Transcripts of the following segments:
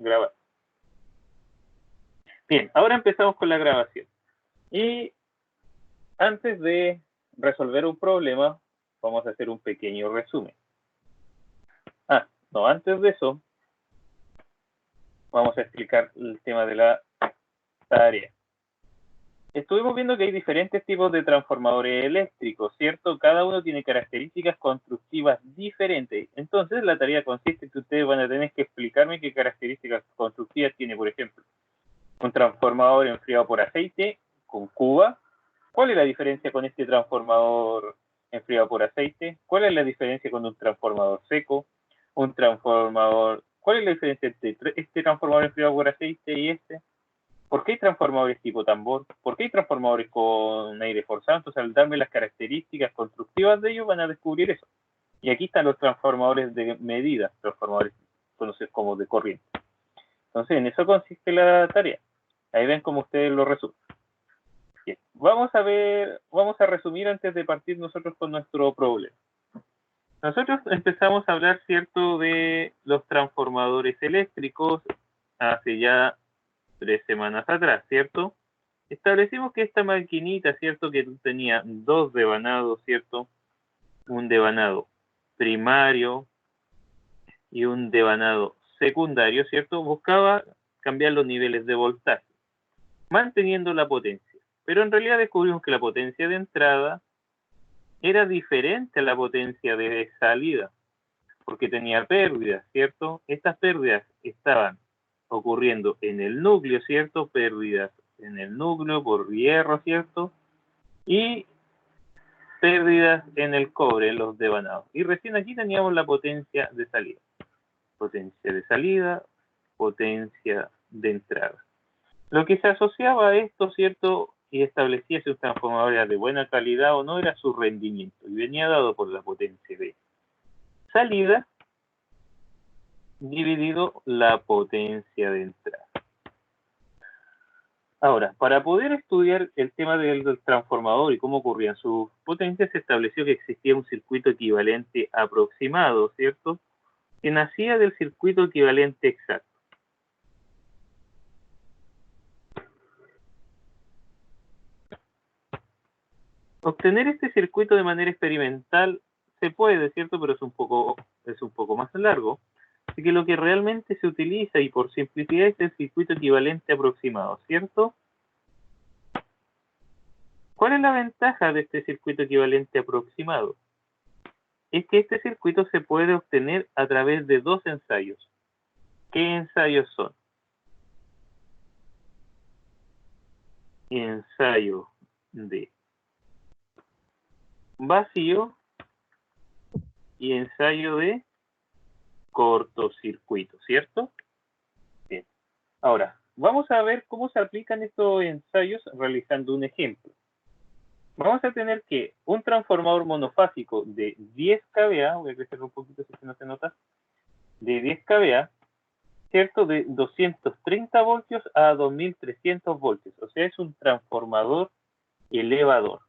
grabar. Bien, ahora empezamos con la grabación. Y antes de resolver un problema, vamos a hacer un pequeño resumen. Antes de eso, vamos a explicar el tema de la tarea. Estuvimos viendo que hay diferentes tipos de transformadores eléctricos, ¿cierto? Cada uno tiene características constructivas diferentes. Entonces, la tarea consiste en que ustedes van a tener que explicarme qué características constructivas tiene, por ejemplo, un transformador enfriado por aceite con cuba. ¿Cuál es la diferencia con este transformador enfriado por aceite? ¿Cuál es la diferencia con un transformador seco? ¿Cuál es la diferencia entre este transformador enfriado por aceite y este? ¿Por qué hay transformadores tipo tambor? ¿Por qué hay transformadores con aire forzado? Entonces, al darme las características constructivas de ellos, van a descubrir eso. Y aquí están los transformadores de medida, transformadores conocidos como de corriente. Entonces, en eso consiste la tarea. Ahí ven cómo ustedes lo resumen. Bien. Vamos a resumir antes de partir nosotros con nuestro problema. Nosotros empezamos a hablar, ¿cierto?, de los transformadores eléctricos hace ya 3 semanas atrás, ¿cierto? Establecimos que esta maquinita, ¿cierto?, que tenía 2 devanados, ¿cierto? Un devanado primario y un devanado secundario, ¿cierto? Buscaba cambiar los niveles de voltaje, manteniendo la potencia. Pero en realidad descubrimos que la potencia de entrada era diferente a la potencia de salida, porque tenía pérdidas, ¿cierto? Estas pérdidas estaban ocurriendo en el núcleo, ¿cierto? Pérdidas en el núcleo por hierro, ¿cierto? Y pérdidas en el cobre, en los devanados. Y recién aquí teníamos la potencia de salida. Potencia de salida, potencia de entrada. Lo que se asociaba a esto, ¿cierto?, y establecía si un transformador era de buena calidad o no, era su rendimiento. Y venía dado por la potencia de salida dividido la potencia de entrada. Ahora, para poder estudiar el tema del transformador y cómo ocurrían sus potencias, se estableció que existía un circuito equivalente aproximado, ¿cierto?, que nacía del circuito equivalente exacto. Obtener este circuito de manera experimental se puede, ¿cierto?, pero es un poco más largo. Así que lo que realmente se utiliza, y por simplicidad, es el circuito equivalente aproximado, ¿cierto? ¿Cuál es la ventaja de este circuito equivalente aproximado? Es que este circuito se puede obtener a través de 2 ensayos. ¿Qué ensayos son? Ensayo de vacío y ensayo de cortocircuito, ¿cierto? Bien. Ahora, vamos a ver cómo se aplican estos ensayos realizando un ejemplo. Vamos a tener que un transformador monofásico de 10 kVA, voy a crecer un poquito si no se nota, de 10 kVA, ¿cierto?, de 230 voltios a 2300 voltios, o sea, es un transformador elevador,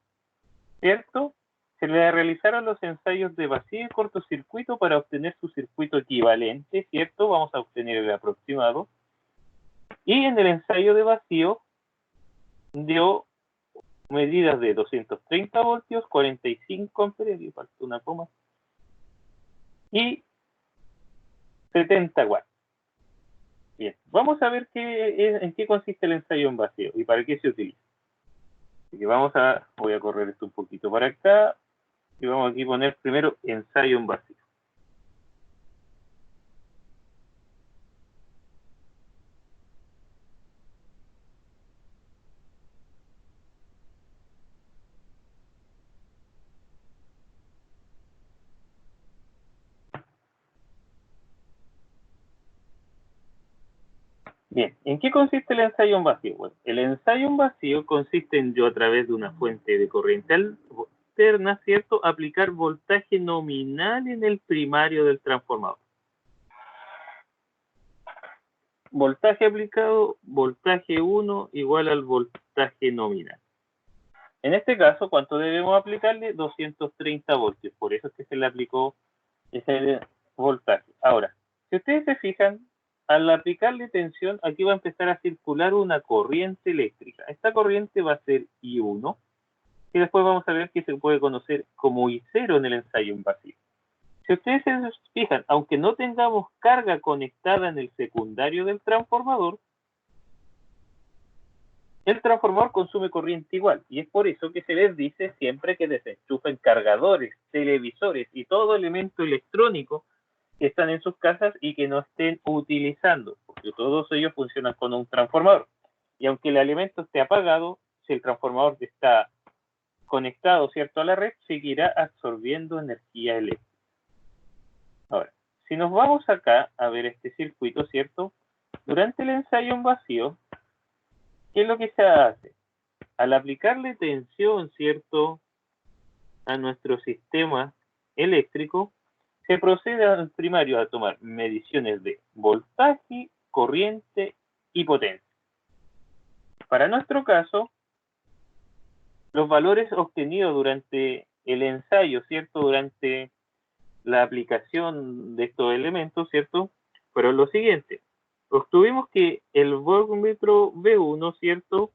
¿cierto? Se le realizaron los ensayos de vacío y cortocircuito para obtener su circuito equivalente, ¿cierto? Vamos a obtener el aproximado. Y en el ensayo de vacío dio medidas de 230 voltios, 45 amperes, falta una coma, y 70 watts. Bien, vamos a ver en qué consiste el ensayo en vacío y para qué se utiliza. Así que voy a correr esto un poquito para acá, y vamos aquí a poner primero ensayo en vacío. Bien, ¿en qué consiste el ensayo en vacío? Bueno, el ensayo en vacío consiste en yo, a través de una fuente de corriente alterna, ¿cierto?, aplicar voltaje nominal en el primario del transformador. Voltaje aplicado, voltaje 1 igual al voltaje nominal. En este caso, ¿cuánto debemos aplicarle? 230 voltios, por eso es que se le aplicó ese voltaje. Ahora, si ustedes se fijan, al aplicarle tensión, aquí va a empezar a circular una corriente eléctrica. Esta corriente va a ser I1, y después vamos a ver que se puede conocer como I0 en el ensayo invasivo. Si ustedes se fijan, aunque no tengamos carga conectada en el secundario del transformador, el transformador consume corriente igual, y es por eso que se les dice siempre que desenchufen cargadores, televisores y todo elemento electrónico que están en sus casas y que no estén utilizando, porque todos ellos funcionan con un transformador. Y aunque el elemento esté apagado, si el transformador está conectado, ¿cierto?, a la red, seguirá absorbiendo energía eléctrica. Ahora, si nos vamos acá a ver este circuito, ¿cierto? Durante el ensayo en vacío, ¿qué es lo que se hace? Al aplicarle tensión, ¿cierto?, a nuestro sistema eléctrico, se procede al primario a tomar mediciones de voltaje, corriente y potencia. Para nuestro caso, los valores obtenidos durante el ensayo, ¿cierto?, durante la aplicación de estos elementos, ¿cierto?, fueron los siguientes. Obtuvimos que el voltmetro B1, ¿cierto?,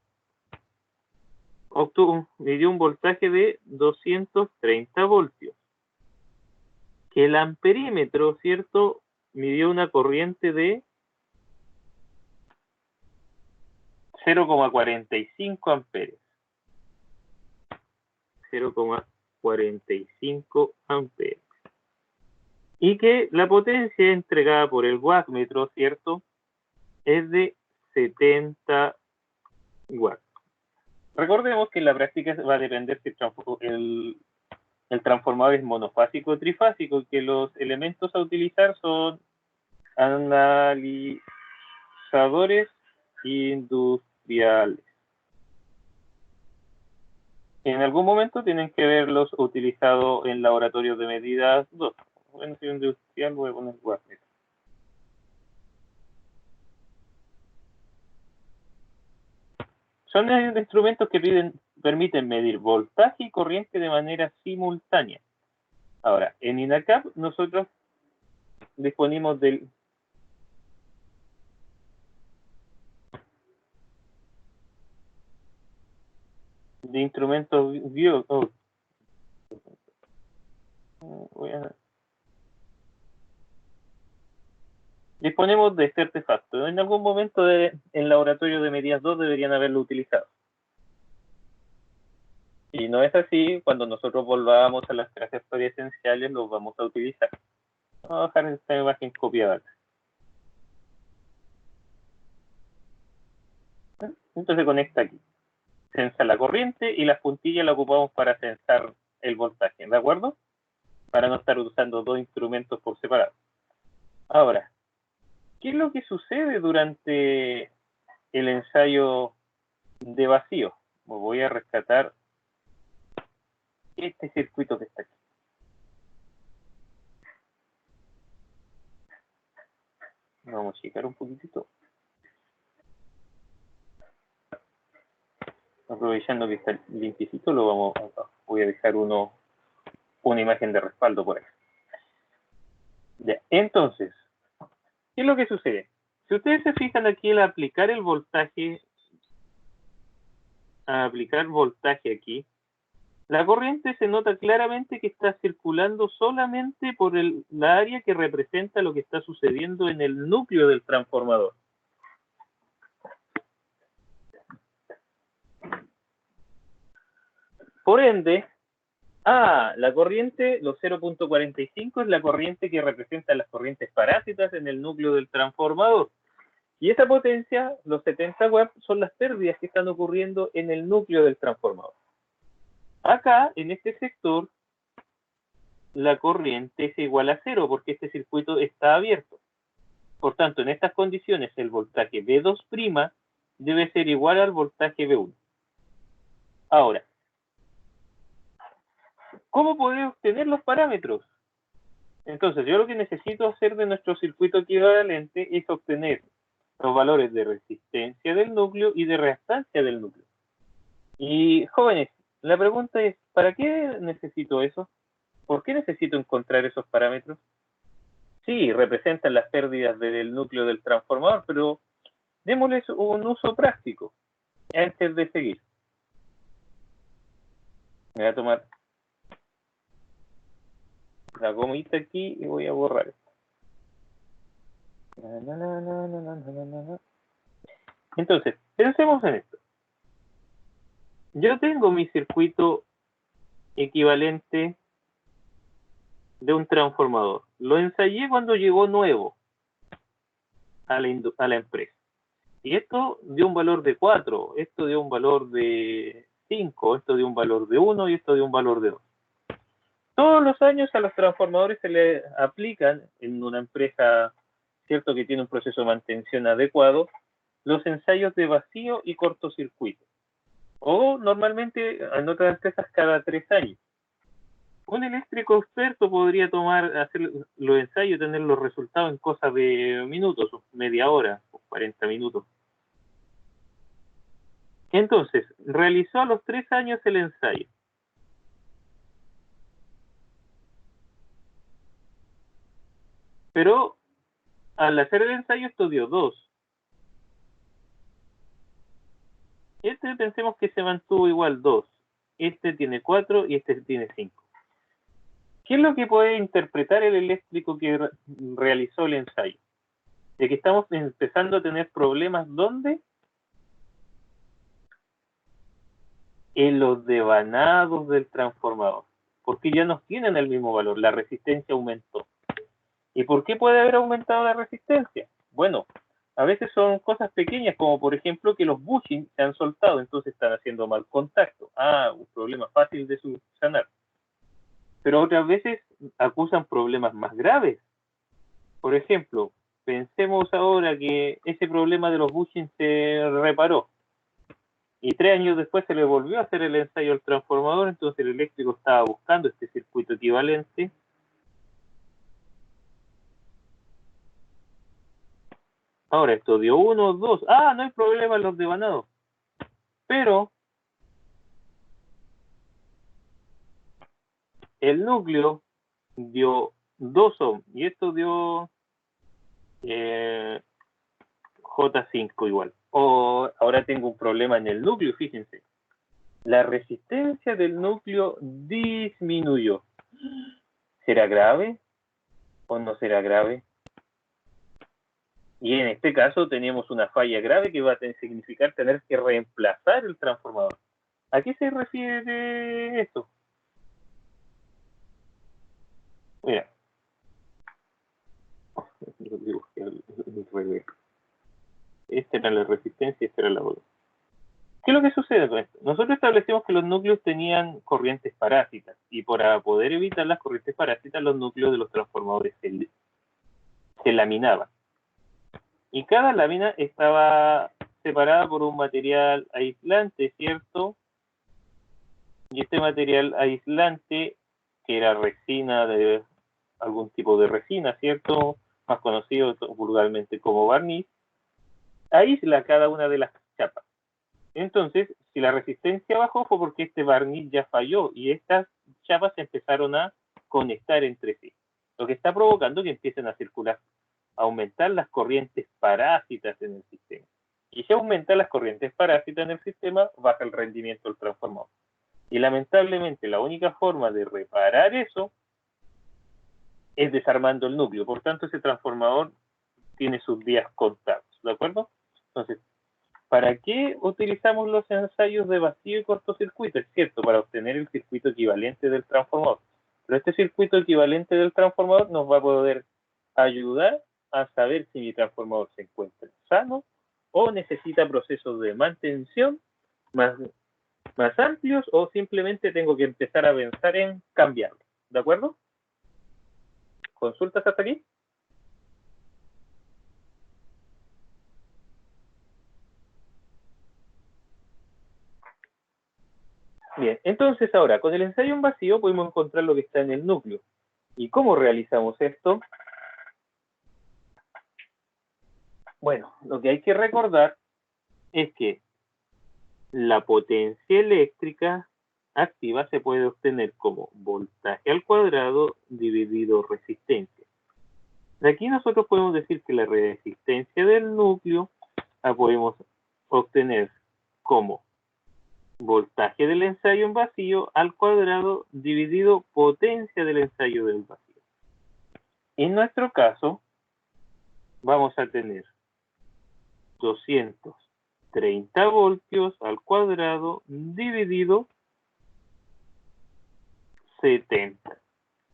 midió un voltaje de 230 voltios. Que el amperímetro, ¿cierto?, midió una corriente de 0,45 amperes. 0,45 amperes. Y que la potencia entregada por el wattmetro, ¿cierto?, es de 70 watts. Recordemos que en la práctica va a depender si el transformador es monofásico o trifásico, y que los elementos a utilizar son analizadores industriales. En algún momento tienen que verlos utilizados en laboratorios de medidas 2. Bueno, si industrial voy a poner wattmetro. Son instrumentos que permiten medir voltaje y corriente de manera simultánea. Ahora, en INACAP nosotros disponemos de instrumentos disponemos de este artefacto. En algún momento en laboratorio de medidas 2 deberían haberlo utilizado. Y no es así, cuando nosotros volvamos a las clases esenciales los vamos a utilizar. Vamos a dejar esta imagen copiada. Entonces se conecta aquí. Sensa la corriente y las puntillas la ocupamos para sensar el voltaje, ¿de acuerdo? Para no estar usando dos instrumentos por separado. Ahora, ¿qué es lo que sucede durante el ensayo de vacío? Voy a rescatar este circuito que está aquí. Vamos a checar un poquitito. Aprovechando que está limpiecito, voy a dejar una imagen de respaldo por ahí. Ya, entonces, ¿qué es lo que sucede? Si ustedes se fijan aquí al aplicar el voltaje, aquí, la corriente se nota claramente que está circulando solamente por la área que representa lo que está sucediendo en el núcleo del transformador. Por ende, la corriente, los 0.45 es la corriente que representa las corrientes parásitas en el núcleo del transformador. Y esa potencia, los 70 watts, son las pérdidas que están ocurriendo en el núcleo del transformador. Acá, en este sector, la corriente es igual a 0 porque este circuito está abierto. Por tanto, en estas condiciones, el voltaje V2' debe ser igual al voltaje V1. Ahora, ¿cómo poder obtener los parámetros? Entonces, yo lo que necesito hacer de nuestro circuito equivalente es obtener los valores de resistencia del núcleo y de reactancia del núcleo. Y, jóvenes, la pregunta es, ¿para qué necesito eso? ¿Por qué necesito encontrar esos parámetros? Sí, representan las pérdidas del núcleo del transformador, pero démosles un uso práctico antes de seguir. Me voy a tomar la gomita aquí y voy a borrar esto. Entonces, pensemos en esto. Yo tengo mi circuito equivalente de un transformador. Lo ensayé cuando llegó nuevo a la empresa. Y esto dio un valor de 4, esto dio un valor de 5, esto dio un valor de 1 y esto dio un valor de 2. Todos los años a los transformadores se le aplican en una empresa, cierto, que tiene un proceso de mantención adecuado, los ensayos de vacío y cortocircuito. O normalmente en otras empresas cada 3 años. Un eléctrico experto podría hacer los ensayos y tener los resultados en cosas de minutos, media hora, 40 minutos. Entonces, realizó a los 3 años el ensayo. Pero al hacer el ensayo esto dio 2. Este pensemos que se mantuvo igual 2. Este tiene 4 y este tiene 5. ¿Qué es lo que puede interpretar el eléctrico que realizó el ensayo? De que estamos empezando a tener problemas, ¿dónde? En los devanados del transformador. Porque ya no tienen el mismo valor, la resistencia aumentó. ¿Y por qué puede haber aumentado la resistencia? Bueno, a veces son cosas pequeñas, como por ejemplo que los bushings se han soltado, entonces están haciendo mal contacto. Un problema fácil de subsanar. Pero otras veces acusan problemas más graves. Por ejemplo, pensemos ahora que ese problema de los bushings se reparó. Y 3 años después se le volvió a hacer el ensayo al transformador, entonces el eléctrico estaba buscando este circuito equivalente. Ahora esto dio 1, 2. No hay problema en los devanados. Pero el núcleo dio 2 ohms y esto dio J5 igual. Ahora tengo un problema en el núcleo, fíjense. La resistencia del núcleo disminuyó. ¿Será grave o no será grave? Y en este caso tenemos una falla grave que va a significar tener que reemplazar el transformador. ¿A qué se refiere esto? Mira. Esta era la resistencia y esta era la otra. ¿Qué es lo que sucede con esto? Nosotros establecimos que los núcleos tenían corrientes parásitas y para poder evitar las corrientes parásitas los núcleos de los transformadores se laminaban. Y cada lámina estaba separada por un material aislante, ¿cierto? Y este material aislante, que era resina, de algún tipo de resina, ¿cierto? Más conocido vulgarmente como barniz, aísla cada una de las chapas. Entonces, si la resistencia bajó fue porque este barniz ya falló y estas chapas se empezaron a conectar entre sí, lo que está provocando que empiecen a circular, a aumentar las corrientes parásitas en el sistema. Y si aumentan las corrientes parásitas en el sistema, baja el rendimiento del transformador. Y lamentablemente la única forma de reparar eso es desarmando el núcleo. Por tanto, ese transformador tiene sus días contados, ¿de acuerdo? Entonces, ¿para qué utilizamos los ensayos de vacío y cortocircuito? Es cierto, para obtener el circuito equivalente del transformador. Pero este circuito equivalente del transformador nos va a poder ayudar a saber si mi transformador se encuentra sano o necesita procesos de mantención más amplios o simplemente tengo que empezar a pensar en cambiarlo. ¿De acuerdo? ¿Consultas hasta aquí? Bien, entonces ahora con el ensayo en vacío podemos encontrar lo que está en el núcleo. ¿Y cómo realizamos esto? Bueno, lo que hay que recordar es que la potencia eléctrica activa se puede obtener como voltaje al cuadrado dividido resistencia. De aquí nosotros podemos decir que la resistencia del núcleo la podemos obtener como voltaje del ensayo en vacío al cuadrado dividido potencia del ensayo del vacío. En nuestro caso, vamos a tener 230 voltios al cuadrado dividido 70.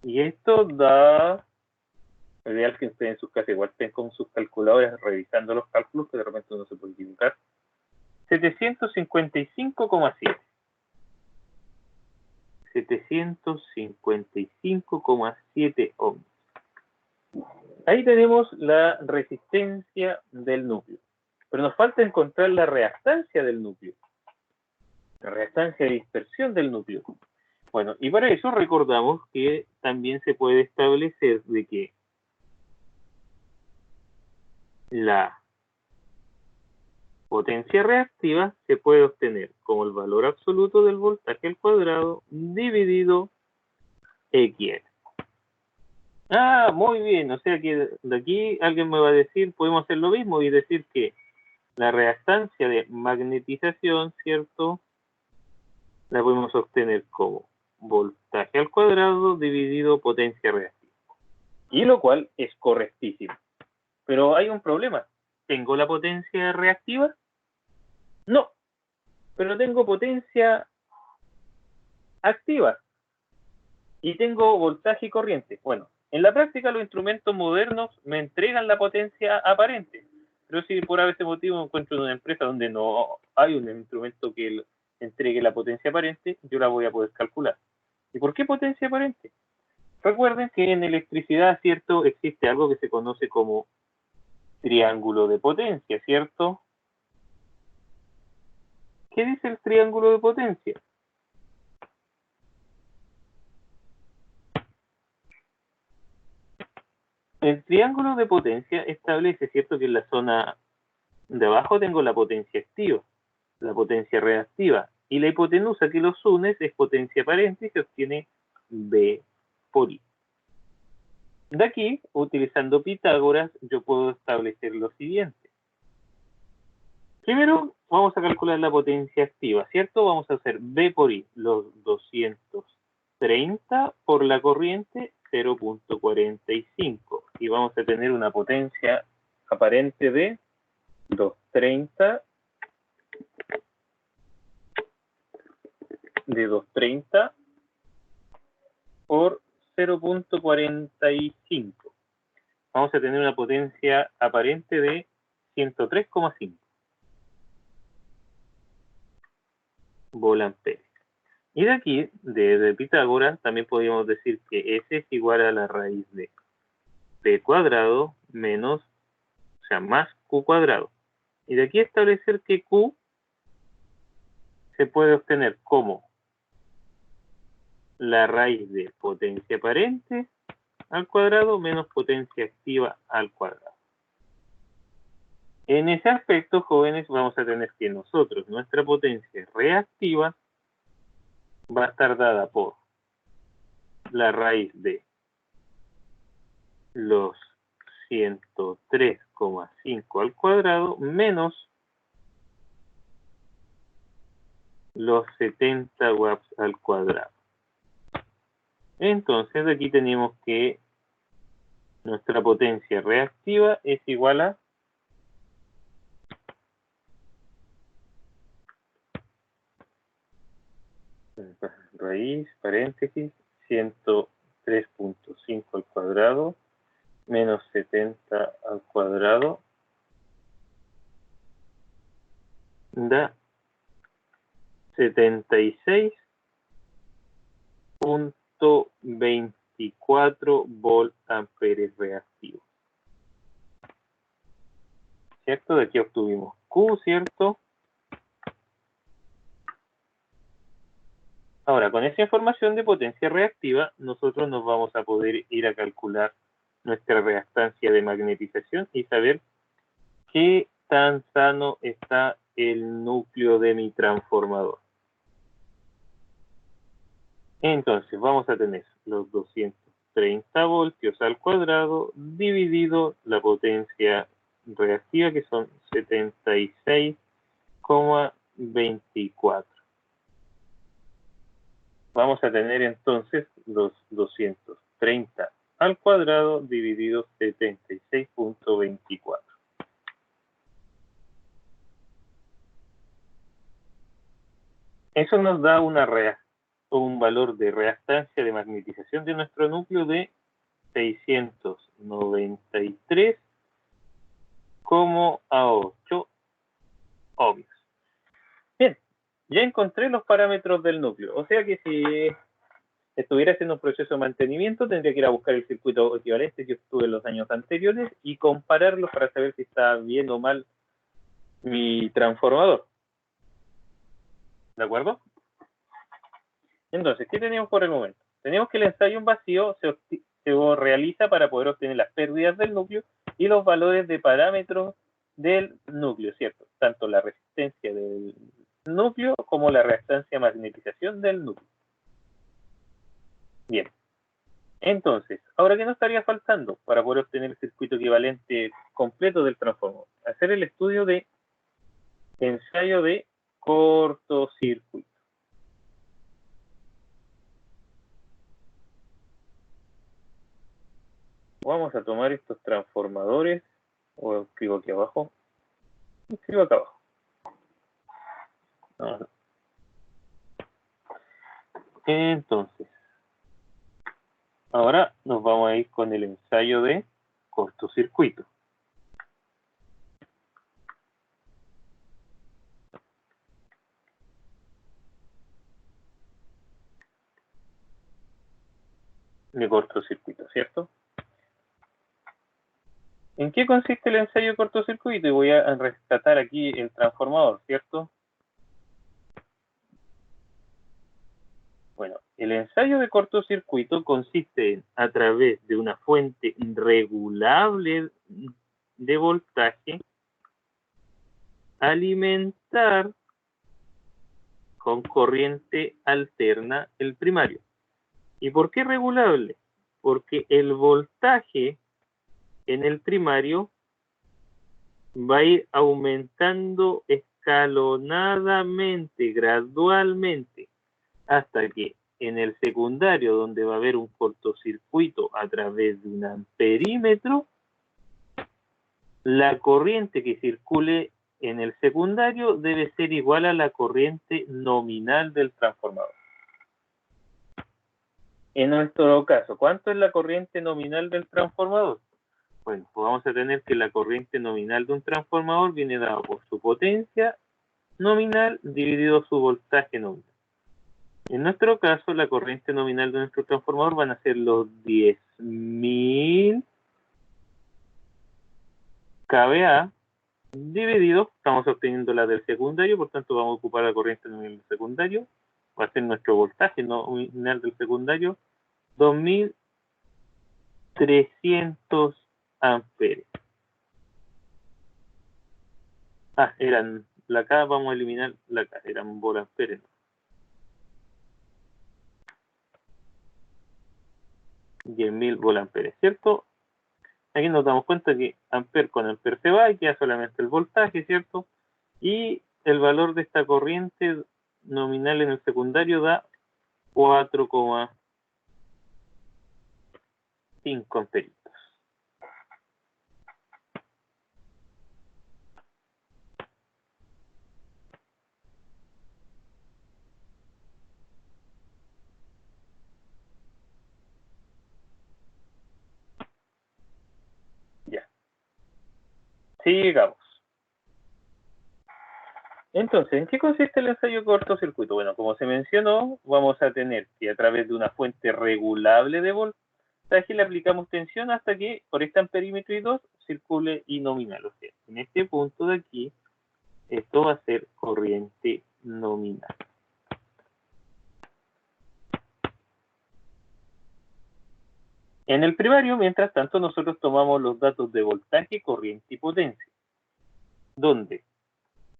Y esto da, ideal que ustedes en sus casas igual estén con sus calculadores revisando los cálculos, que de repente uno se puede equivocar. 755,7. 755,7 ohms. Ahí tenemos la resistencia del núcleo. Pero nos falta encontrar la reactancia del núcleo. La reactancia de dispersión del núcleo. Bueno, y para eso recordamos que también se puede establecer de que la potencia reactiva se puede obtener como el valor absoluto del voltaje al cuadrado dividido X. Ah, muy bien, o sea que de aquí alguien me va a decir, podemos hacer lo mismo y decir que la reactancia de magnetización, ¿cierto? La podemos obtener como voltaje al cuadrado dividido potencia reactiva. Y lo cual es correctísimo. Pero hay un problema. ¿Tengo la potencia reactiva? No, pero tengo potencia activa. Y tengo voltaje y corriente. Bueno, en la práctica los instrumentos modernos me entregan la potencia aparente. Pero si por ese motivo me encuentro en una empresa donde no hay un instrumento que entregue la potencia aparente, yo la voy a poder calcular. ¿Y por qué potencia aparente? Recuerden que en electricidad, ¿cierto? Existe algo que se conoce como triángulo de potencia, ¿cierto? ¿Qué dice el triángulo de potencia? El triángulo de potencia establece, ¿cierto?, que en la zona de abajo tengo la potencia activa, la potencia reactiva, y la hipotenusa que los une es potencia aparente y se obtiene B por I. De aquí, utilizando Pitágoras, yo puedo establecer lo siguiente. Primero, vamos a calcular la potencia activa, ¿cierto? Vamos a hacer B por I, los 230 por la corriente, 0.45. Y vamos a tener una potencia aparente de 230 por 0.45. Vamos a tener una potencia aparente de 103,5 volamperes. Y de aquí, de Pitágoras, también podríamos decir que S es igual a la raíz de P cuadrado menos, o sea, más Q cuadrado. Y de aquí establecer que Q se puede obtener como la raíz de potencia aparente al cuadrado menos potencia activa al cuadrado. En ese aspecto, jóvenes, vamos a tener que nosotros, nuestra potencia reactiva va a estar dada por la raíz de los 103,5 al cuadrado menos los 70 watts al cuadrado. Entonces, aquí tenemos que nuestra potencia reactiva es igual a raíz, paréntesis, 103.5 al cuadrado menos 70 al cuadrado da 76.24 voltamperes reactivos. ¿Cierto? De aquí obtuvimos Q, ¿cierto? Ahora, con esa información de potencia reactiva, nosotros nos vamos a poder ir a calcular nuestra reactancia de magnetización y saber qué tan sano está el núcleo de mi transformador. Entonces, vamos a tener los 200 30 voltios al cuadrado dividido la potencia reactiva, que son 76,24. Vamos a tener entonces los 230 al cuadrado dividido 76,24. Eso nos da un valor de reactancia de magnetización de nuestro núcleo de 693,8 ohmios. Bien, ya encontré los parámetros del núcleo. O sea que si estuviera haciendo un proceso de mantenimiento, tendría que ir a buscar el circuito equivalente que obtuve en los años anteriores y compararlos para saber si está bien o mal mi transformador. ¿De acuerdo? Entonces, ¿qué tenemos por el momento? Tenemos que el ensayo en vacío se realiza para poder obtener las pérdidas del núcleo y los valores de parámetros del núcleo, ¿cierto? Tanto la resistencia del núcleo como la reactancia magnetización del núcleo. Bien. Entonces, ¿ahora qué nos estaría faltando para poder obtener el circuito equivalente completo del transformador? Hacer el estudio de ensayo de cortocircuito. Vamos a tomar estos transformadores, o escribo aquí abajo, escribo acá abajo. Entonces, ahora nos vamos a ir con el ensayo de cortocircuito. De cortocircuito, ¿cierto? ¿En qué consiste el ensayo de cortocircuito? Y voy a rescatar aquí el transformador, ¿cierto? Bueno, el ensayo de cortocircuito consiste en, a través de una fuente regulable de voltaje, alimentar con corriente alterna el primario. ¿Y por qué regulable? Porque el voltaje en el primario va a ir aumentando escalonadamente, gradualmente, hasta que en el secundario, donde va a haber un cortocircuito a través de un amperímetro, la corriente que circule en el secundario debe ser igual a la corriente nominal del transformador. En nuestro caso, ¿cuánto es la corriente nominal del transformador? Bueno, pues vamos a tener que la corriente nominal de un transformador viene dada por su potencia nominal dividido su voltaje nominal. En nuestro caso, la corriente nominal de nuestro transformador van a ser los 10.000 kVA dividido, estamos obteniendo la del secundario, por tanto vamos a ocupar la corriente nominal del secundario, va a ser nuestro voltaje nominal del secundario, 2.300 amperes. Eran la K, vamos a eliminar la K, eran volamperes. 10.000 volamperes, ¿cierto? Aquí nos damos cuenta que amper con amper se va y queda solamente el voltaje, ¿cierto? Y el valor de esta corriente nominal en el secundario da 4,5 amperitos. Ya. Sigamos. Entonces, ¿en qué consiste el ensayo de cortocircuito? Bueno, como se mencionó, vamos a tener que a través de una fuente regulable de voltaje le aplicamos tensión hasta que por este amperímetro y 2 circule y nominal. O sea, en este punto de aquí, esto va a ser corriente nominal. En el primario, mientras tanto, nosotros tomamos los datos de voltaje, corriente y potencia, donde,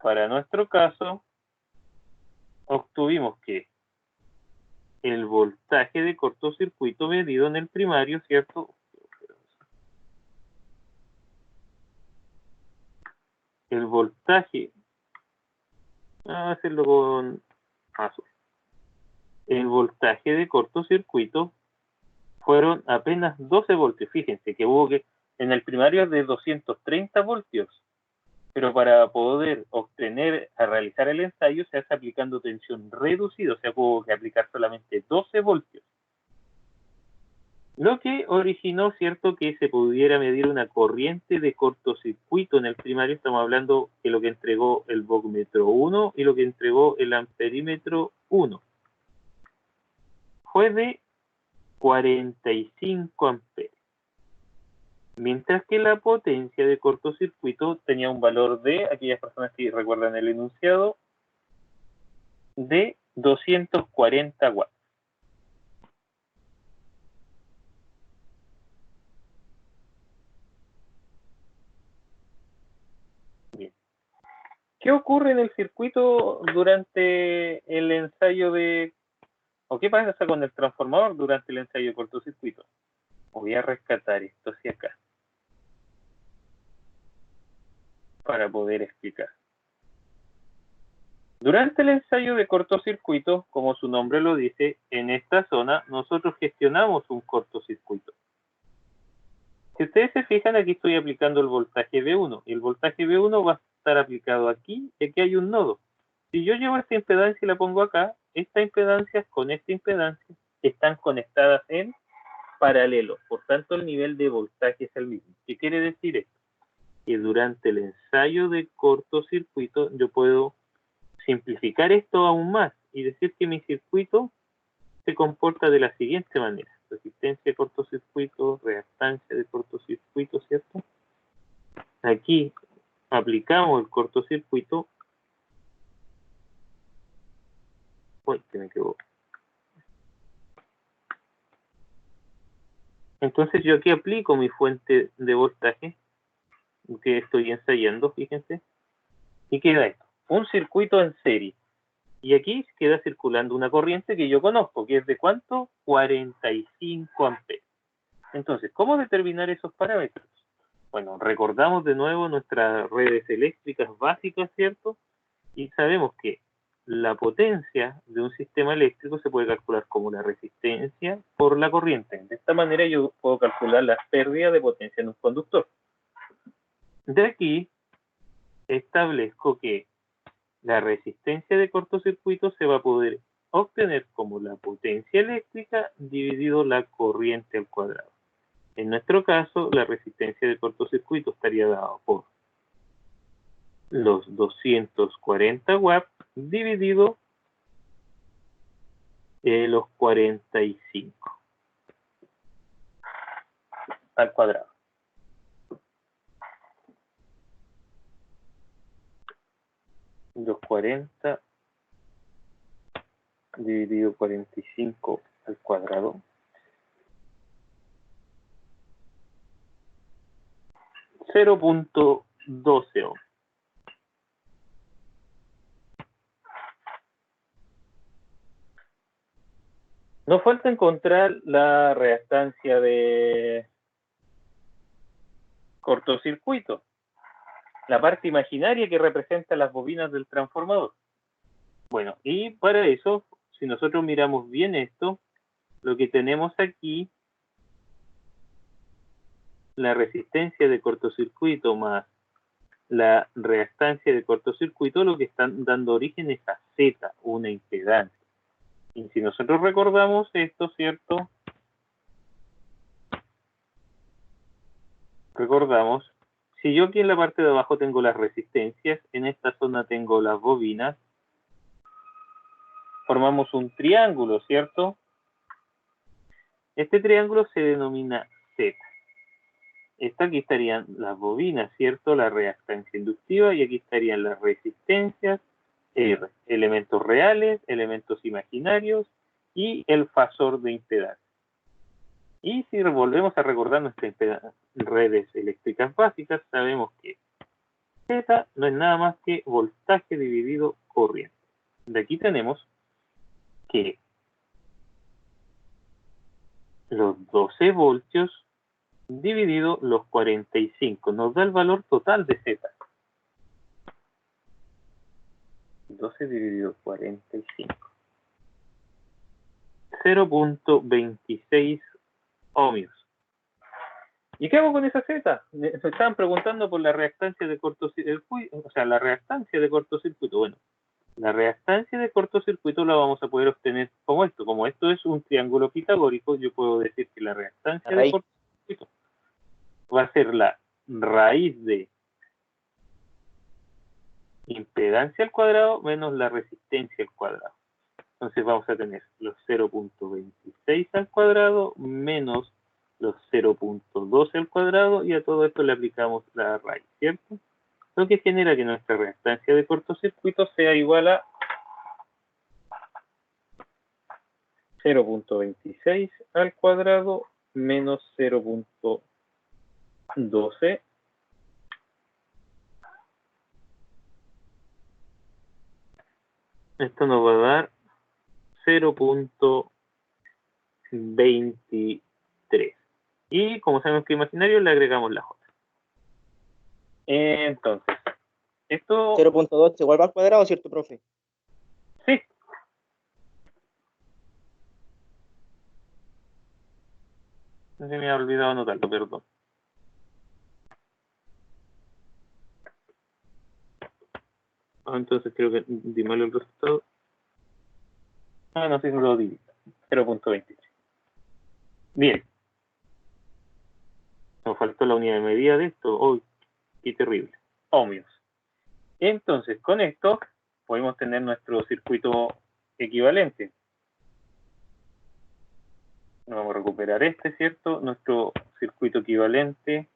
para nuestro caso, obtuvimos que el voltaje de cortocircuito medido en el primario, ¿cierto? El voltaje, vamos a hacerlo con azul. El voltaje de cortocircuito fueron apenas 12 voltios. Fíjense que hubo que en el primario es de 230 voltios, pero para poder obtener, a realizar el ensayo, se hace aplicando tensión reducida, o sea, hubo que aplicar solamente 12 voltios. Lo que originó, cierto, que se pudiera medir una corriente de cortocircuito en el primario. Estamos hablando de lo que entregó el voltmétro 1 y lo que entregó el amperímetro 1. Fue de 45 amperes. Mientras que la potencia de cortocircuito tenía un valor de, aquellas personas que recuerdan el enunciado, de 240 watts. Bien. ¿Qué ocurre en el circuito durante el ensayo o qué pasa con el transformador durante el ensayo de cortocircuito? Voy a rescatar esto hacia acá para poder explicar. Durante el ensayo de cortocircuito, como su nombre lo dice, en esta zona nosotros gestionamos un cortocircuito. Si ustedes se fijan, aquí estoy aplicando el voltaje V1, y el voltaje V1 va a estar aplicado aquí, y aquí hay un nodo. Si yo llevo esta impedancia y la pongo acá, esta impedancia con esta impedancia están conectadas en paralelo, por tanto el nivel de voltaje es el mismo. ¿Qué quiere decir esto? Que durante el ensayo de cortocircuito yo puedo simplificar esto aún más y decir que mi circuito se comporta de la siguiente manera: resistencia de cortocircuito, reactancia de cortocircuito, ¿cierto? Aquí aplicamos el cortocircuito. Uy, que me equivoco. Entonces yo aquí aplico mi fuente de voltaje que estoy ensayando, fíjense, y queda esto, un circuito en serie. Y aquí queda circulando una corriente que yo conozco, que es de ¿cuánto? 45 amperes. Entonces, ¿cómo determinar esos parámetros? Bueno, recordamos de nuevo nuestras redes eléctricas básicas, ¿cierto? Y sabemos que la potencia de un sistema eléctrico se puede calcular como la resistencia por la corriente. De esta manera yo puedo calcular la pérdida de potencia en un conductor. De aquí establezco que la resistencia de cortocircuito se va a poder obtener como la potencia eléctrica dividido la corriente al cuadrado. En nuestro caso, la resistencia de cortocircuito estaría dada por los 240 watts dividido los 45 al cuadrado. Los 40 dividido 45 al cuadrado. 0.12 ohms. Nos falta encontrar la reactancia de cortocircuito, la parte imaginaria que representa las bobinas del transformador. Bueno, y para eso, si nosotros miramos bien esto, lo que tenemos aquí, la resistencia de cortocircuito más la reactancia de cortocircuito, lo que están dando origen es a Z, una impedancia. Y si nosotros recordamos esto, ¿cierto? Recordamos, si yo aquí en la parte de abajo tengo las resistencias, en esta zona tengo las bobinas, formamos un triángulo, ¿cierto? Este triángulo se denomina Z. Aquí estarían las bobinas, ¿cierto? La reactancia inductiva, y aquí estarían las resistencias, R, elementos reales, elementos imaginarios y el fasor de impedancia. Y si volvemos a recordar nuestras redes eléctricas básicas, sabemos que Z no es nada más que voltaje dividido corriente. De aquí tenemos que los 12 voltios dividido los 45. Nos da el valor total de Z. 12 dividido 45. 0.26 ohmios. ¿Y qué hago con esa Z? Me estaban preguntando por la reactancia de cortocircuito, o sea, la reactancia de cortocircuito. Bueno, la reactancia de cortocircuito la vamos a poder obtener como esto. Como esto es un triángulo pitagórico, yo puedo decir que la reactancia de cortocircuito va a ser la raíz de impedancia al cuadrado menos la resistencia al cuadrado. Entonces vamos a tener los 0.26 al cuadrado menos los 0.12 al cuadrado, y a todo esto le aplicamos la raíz, ¿cierto? Lo que genera que nuestra reactancia de cortocircuito sea igual a 0.26 al cuadrado menos 0.12 . Esto nos va a dar 0.23. Y como sabemos que imaginario, le agregamos la J. Entonces, esto... 0.2 igual va al cuadrado, ¿cierto, profe? Sí. No se me ha olvidado anotarlo, perdón. Entonces creo que di mal el resultado. No sé si lo di. 0.23. Bien. Nos faltó la unidad de medida de esto. ¡Uy! ¡Qué terrible! Ohmios. Entonces, con esto podemos tener nuestro circuito equivalente. Vamos a recuperar ¿cierto? Nuestro circuito equivalente.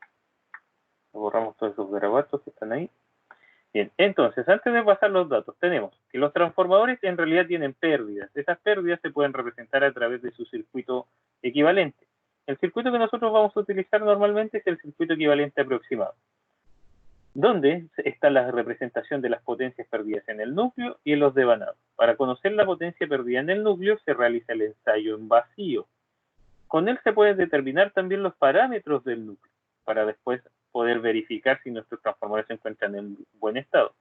Borramos todos esos garabatos que están ahí. Bien, entonces, antes de pasar los datos, tenemos que los transformadores en realidad tienen pérdidas. Esas pérdidas se pueden representar a través de su circuito equivalente. El circuito que nosotros vamos a utilizar normalmente es el circuito equivalente aproximado, donde está la representación de las potencias perdidas en el núcleo y en los devanados. Para conocer la potencia perdida en el núcleo se realiza el ensayo en vacío. Con él se pueden determinar también los parámetros del núcleo, para después poder verificar si nuestros transformadores se encuentran en buen estado.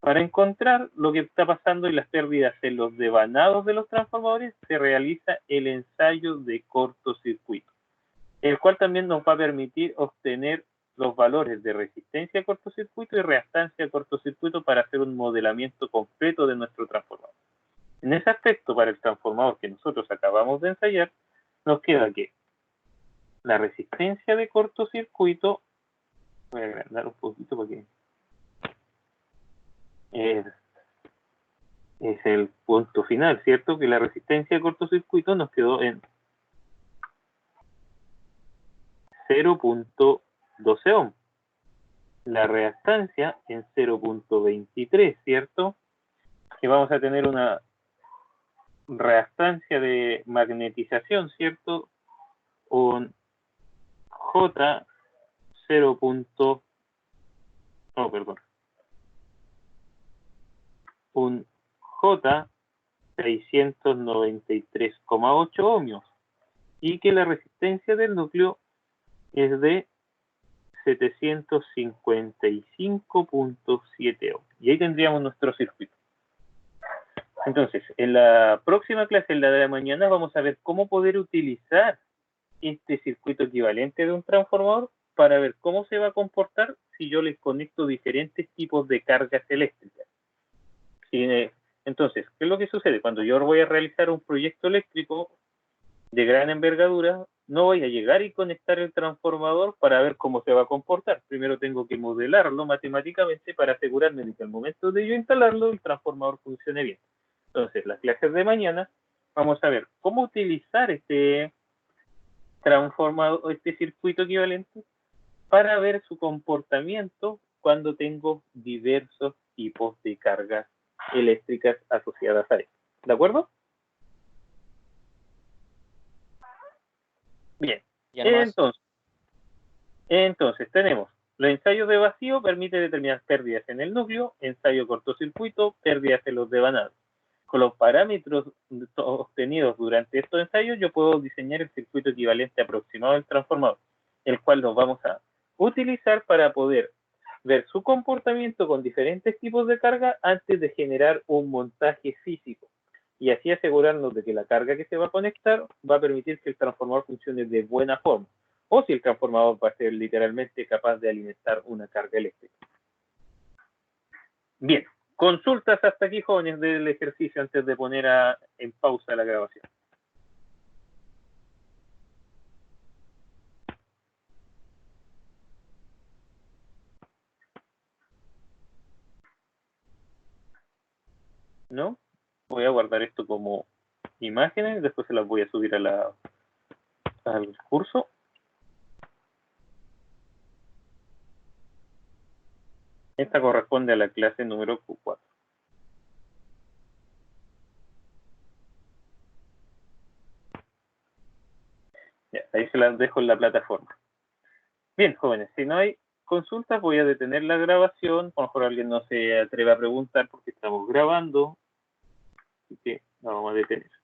Para encontrar lo que está pasando y las pérdidas en los devanados de los transformadores, se realiza el ensayo de cortocircuito, el cual también nos va a permitir obtener los valores de resistencia a cortocircuito y reactancia a cortocircuito para hacer un modelamiento completo de nuestro transformador. En ese aspecto, para el transformador que nosotros acabamos de ensayar, nos queda que la resistencia de cortocircuito, voy a agrandar un poquito porque es el punto final, ¿cierto? Que la resistencia de cortocircuito nos quedó en 0.12 ohm. La reactancia en 0.23, ¿cierto? Que vamos a tener una reactancia de magnetización, ¿cierto? Un J 0. Oh, perdón. Un J 693,8 ohmios, y que la resistencia del núcleo es de 755.7 ohms. Y ahí tendríamos nuestro circuito. Entonces, en la próxima clase, en la de la mañana, vamos a ver cómo poder utilizar este circuito equivalente de un transformador para ver cómo se va a comportar si yo les conecto diferentes tipos de cargas eléctricas. Entonces, ¿qué es lo que sucede? Cuando yo voy a realizar un proyecto eléctrico de gran envergadura, no voy a llegar y conectar el transformador para ver cómo se va a comportar. Primero tengo que modelarlo matemáticamente para asegurarme de que al momento de yo instalarlo, el transformador funcione bien. Entonces, las clases de mañana vamos a ver cómo utilizar este transformador, este circuito equivalente, para ver su comportamiento cuando tengo diversos tipos de cargas eléctricas asociadas a él. ¿De acuerdo? Bien. Entonces tenemos los ensayos de vacío, permite determinar pérdidas en el núcleo, ensayo cortocircuito, pérdidas en los devanados. con los parámetros obtenidos durante estos ensayos, yo puedo diseñar el circuito equivalente aproximado del transformador, el cual nos vamos a utilizar para poder ver su comportamiento con diferentes tipos de carga antes de generar un montaje físico. Y así asegurarnos de que la carga que se va a conectar va a permitir que el transformador funcione de buena forma. O si el transformador va a ser literalmente capaz de alimentar una carga eléctrica. Bien, consultas hasta aquí, jóvenes, del ejercicio antes de poner en pausa la grabación. ¿No? Voy a guardar esto como imágenes, después se las voy a subir al curso. Esta corresponde a la clase número 4. Ya, ahí se las dejo en la plataforma. Bien, jóvenes, si no hay consultas, voy a detener la grabación. A lo mejor alguien no se atreve a preguntar porque estamos grabando. Así que la vamos a detener.